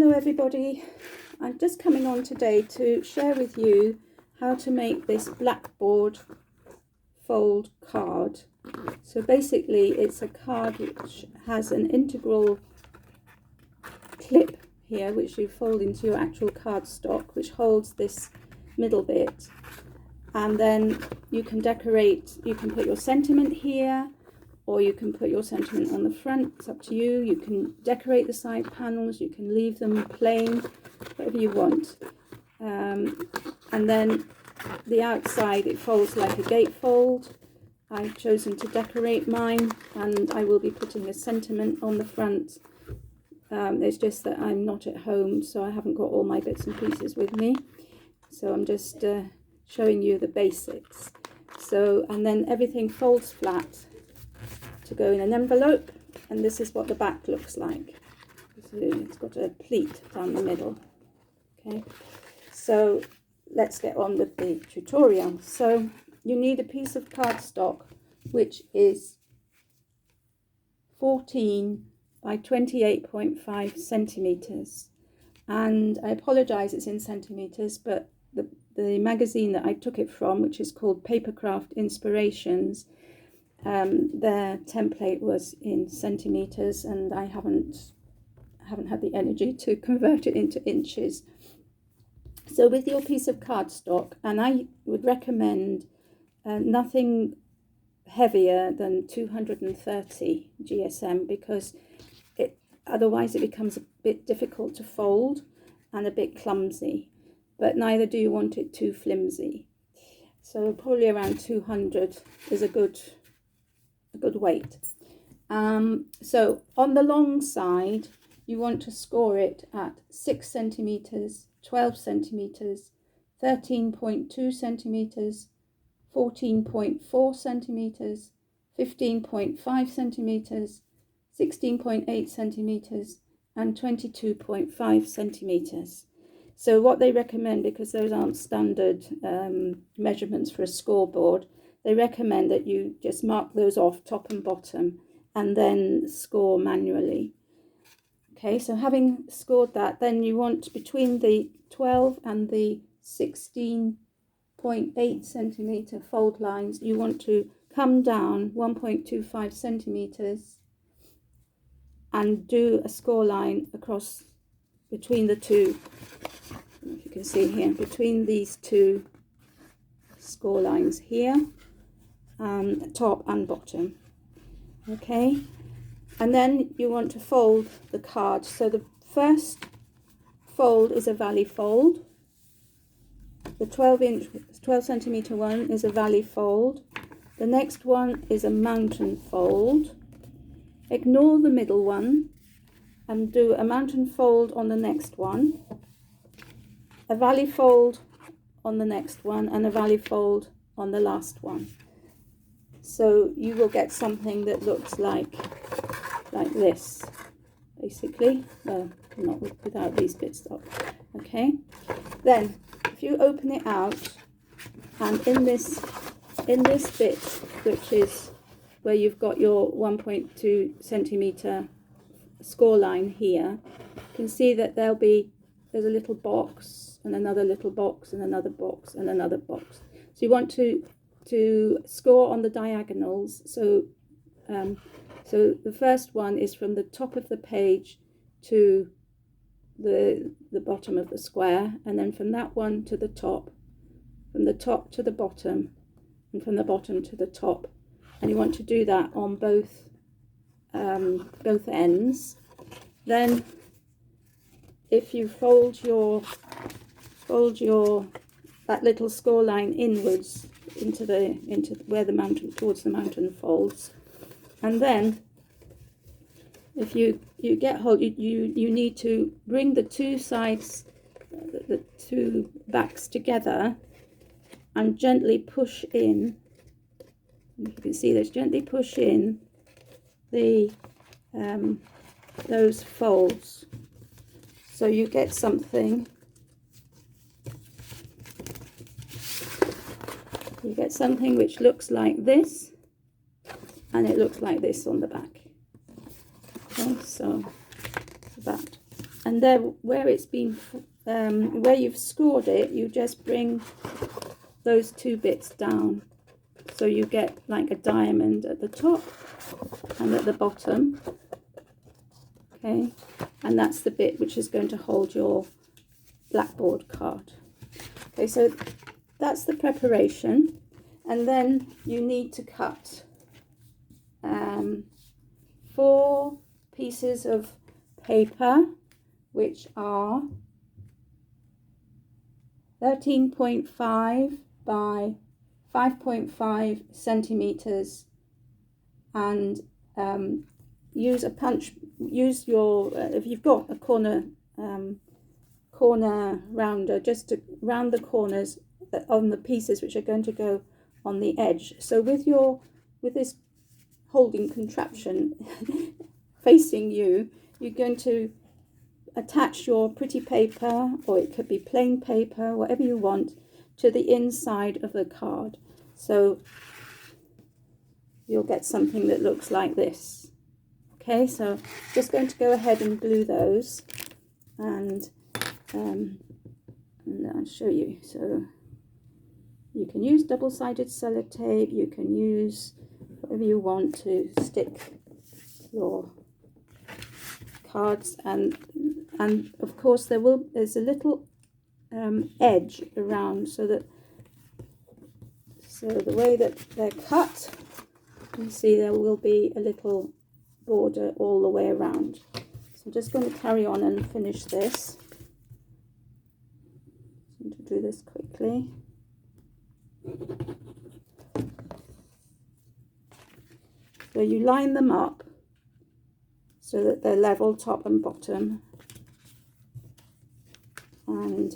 Hello everybody, I'm just coming on today to share with you how to make this Blackboard fold card. So basically it's a card which has an integral clip here which you fold into your actual cardstock, which holds this middle bit, and then you can decorate, you can put your sentiment here, or you can put your sentiment on the front. It's up to you. You can decorate the side panels, you can leave them plain, whatever you want. And then the outside, it folds like a gatefold. I've chosen to decorate mine, and I will be putting a sentiment on the front. It's just that I'm not at home, so I haven't got all my bits and pieces with me. So I'm just showing you the basics. So, and then everything folds flat to go in an envelope, and this is what the back looks like. So it's got a pleat down the middle. Okay, so let's get on with the tutorial. So you need a piece of cardstock which is 14 by 28.5 centimeters, and I apologize it's in centimeters, but the magazine that I took it from, which is called Papercraft Inspirations, their template was in centimeters, and I haven't had the energy to convert it into inches. So with your piece of cardstock, and I would recommend nothing heavier than 230 GSM, because otherwise it becomes a bit difficult to fold and a bit clumsy, but neither do you want it too flimsy. So probably around 200 is a good weight. So on the long side, you want to score it at 6 centimeters, 12 centimeters, 13.2 centimeters, 14.4 centimeters, 15.5 centimeters, 16.8 centimeters, and 22.5 centimeters. So what they recommend, because those aren't standard measurements for a scoreboard, they recommend that you just mark those off top and bottom and then score manually. Okay, so having scored that, then you want between the 12 and the 16.8 centimeter fold lines, you want to come down 1.25 centimeters and do a score line across between the two. I don't know if you can see here, between these two score lines here, top and bottom. Okay, and then you want to fold the card. So the first fold is a valley fold. The 12 centimeter one is a valley fold. The next one is a mountain fold. Ignore the middle one and do a mountain fold on the next one, a valley fold on the next one, and a valley fold on the last one. So you will get something that looks like this, basically. Well, not without these bits up. Okay, then if you open it out, and in this bit, which is where you've got your 1.2 centimeter score line here, you can see that there's a little box and another little box and another box and another box. So you want to score on the diagonals. So so the first one is from the top of the page to the bottom of the square, and then from that one to the top, from the top to the bottom, and from the bottom to the top. And you want to do that on both ends. Then if you fold your that little score line inwards into where the mountain, towards the mountain folds, and then if you get hold, you need to bring the two sides, the two backs together, and gently push in. You can see this, gently push in the those folds, so you get something. You get something which looks like this, and it looks like this on the back. Okay, so that, and and there where it's been where you've scored it, you just bring those two bits down, so you get like a diamond at the top and at the bottom. Okay, and that's the bit which is going to hold your Blackboard card. Okay, so that's the preparation, and then you need to cut 4 pieces of paper, which are 13.5 by 5.5 centimeters, and use your if you've got a corner rounder, just to round the corners on the pieces which are going to go on the edge. So with this holding contraption facing you, you're going to attach your pretty paper, or it could be plain paper, whatever you want, to the inside of the card. So you'll get something that looks like this. Okay, so just going to go ahead and glue those, and I'll show you. So you can use double-sided sellotape, you can use whatever you want to stick your cards, and of course there's a little edge around, so the way that they're cut, you see there will be a little border all the way around. So I'm just going to carry on and finish this. I'm going to do this quickly. So you line them up so that they're level top and bottom, and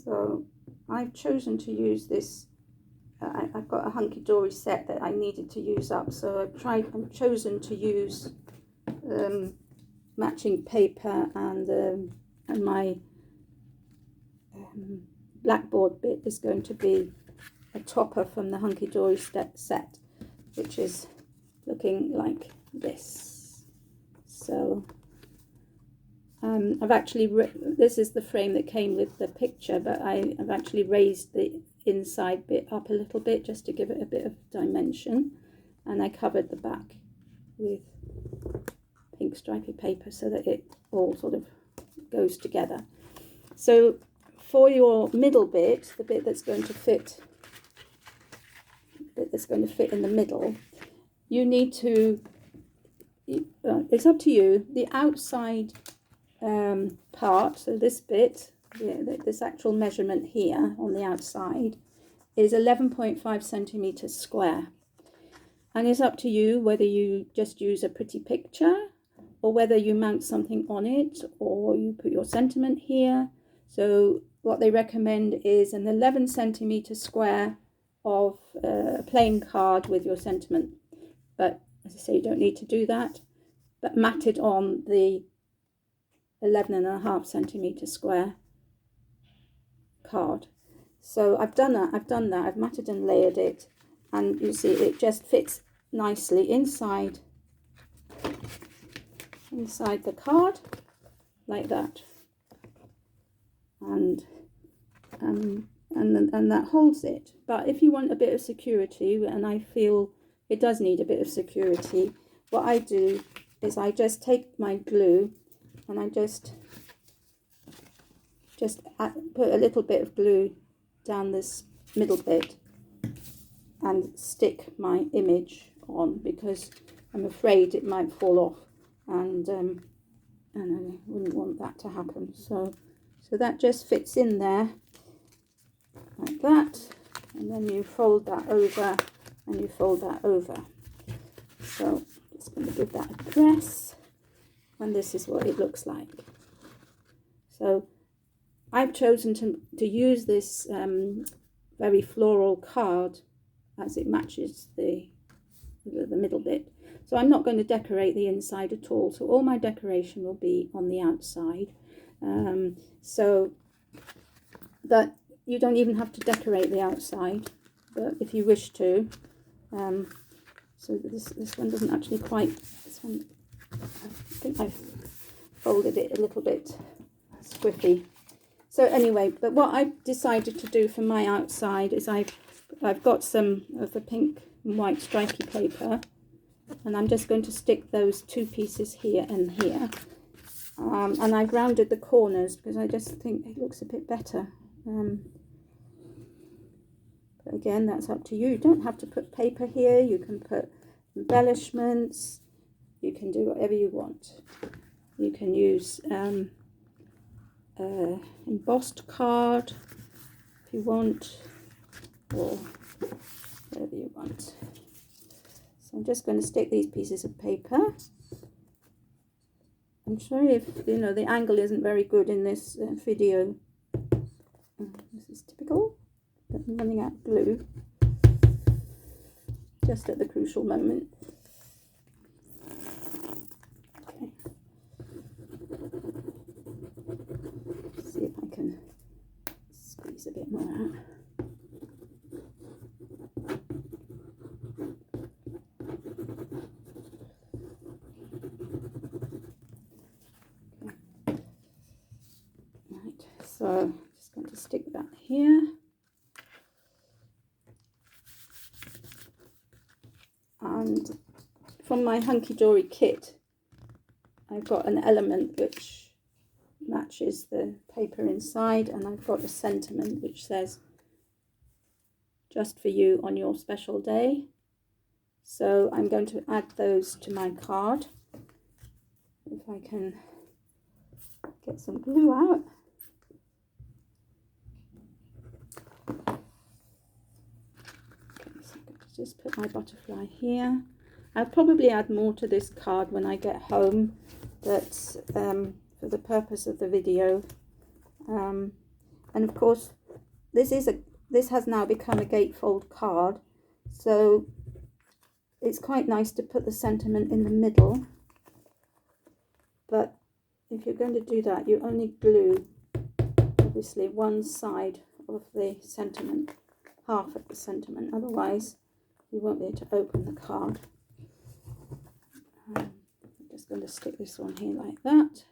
so I've chosen to use this. I've got a hunky-dory set that I needed to use up, so I've chosen to use matching paper, and my Blackboard bit is going to be a topper from the hunky-dory set, which is looking like this. So I've actually, this is the frame that came with the picture, but I've actually raised the inside bit up a little bit just to give it a bit of dimension, and I covered the back with pink stripy paper so that it all sort of goes together. So for your middle bit, the bit that's going to fit, in the middle, you need to, it's up to you, the outside part, so this bit, this actual measurement here on the outside is 11.5 centimeters square, and it's up to you whether you just use a pretty picture or whether you mount something on it or you put your sentiment here. So what they recommend is an 11 centimeter square of a plain card with your sentiment, but as I say, you don't need to do that, but mat it on the 11.5 centimeter square card. So I've done that, I've matted and layered it, and you see it just fits nicely inside the card like that, and that holds it. But if you want a bit of security, and I feel it does need a bit of security, what I do is I just take my glue and I just put a little bit of glue down this middle bit and stick my image on, because I'm afraid it might fall off, and I wouldn't want that to happen. So that just fits in there like that, and then you fold that over and you fold that over. So just going to give that a press, and this is what it looks like. So I've chosen to use this very floral card as it matches the the middle bit. So I'm not going to decorate the inside at all. So all my decoration will be on the outside. So that you don't even have to decorate the outside, but if you wish to. So this one doesn't actually quite, this one, I think I've folded it a little bit squiffy. So anyway, but what I've decided to do for my outside is I've got some of the pink and white stripy paper, and I'm just going to stick those two pieces here and here. And I've rounded the corners because I just think it looks a bit better. But again, that's up to you. You don't have to put paper here. You can put embellishments. You can do whatever you want. You can use embossed card if you want, or whatever you want. So I'm just going to stick these pieces of paper. I'm sorry if the angle isn't very good in this video. This is typical. I'm running out of glue just at the crucial moment. Okay. Let's see if I can squeeze a bit more out. Okay. Right, so I'm just going to stick that here. And from my hunky-dory kit, I've got an element which matches the paper inside, and I've got a sentiment which says, "Just for you on your special day." So I'm going to add those to my card. If I can get some glue out. Just put my butterfly here. I'll probably add more to this card when I get home, but for the purpose of the video. And of course, this has now become a gatefold card, so it's quite nice to put the sentiment in the middle. But if you're going to do that, you only glue obviously one side of the sentiment, half of the sentiment, otherwise you won't be able to open the card. I'm just going to stick this one here like that.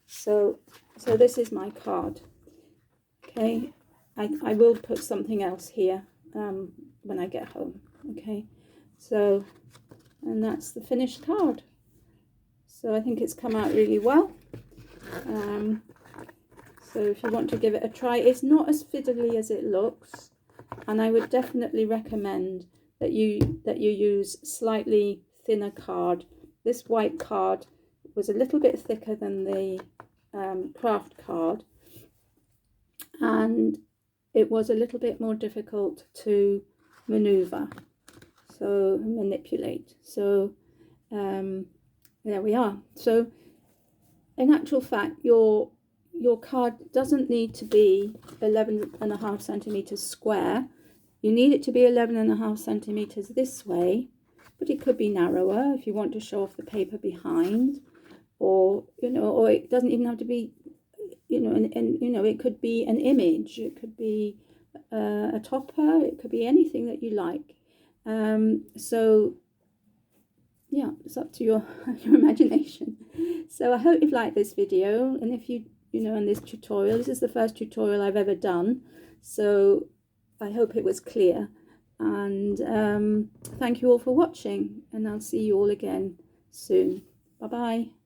So this is my card. Okay, I will put something else here when I get home. Okay, so, and that's the finished card. So I think it's come out really well. So if you want to give it a try, it's not as fiddly as it looks. And I would definitely recommend that you use slightly thinner card. This white card was a little bit thicker than the craft card, and it was a little bit more difficult to manipulate. So there we are. So in actual fact, your card doesn't need to be 11.5 centimeters square. You need it to be 11.5 centimeters this way, but it could be narrower if you want to show off the paper behind, or or it doesn't even have to be, it could be an image, it could be a topper, it could be anything that you like. So yeah, it's up to your imagination. So I hope you've liked this video, and if you in this tutorial, this is the first tutorial I've ever done, so I hope it was clear, and thank you all for watching, and I'll see you all again soon. Bye bye.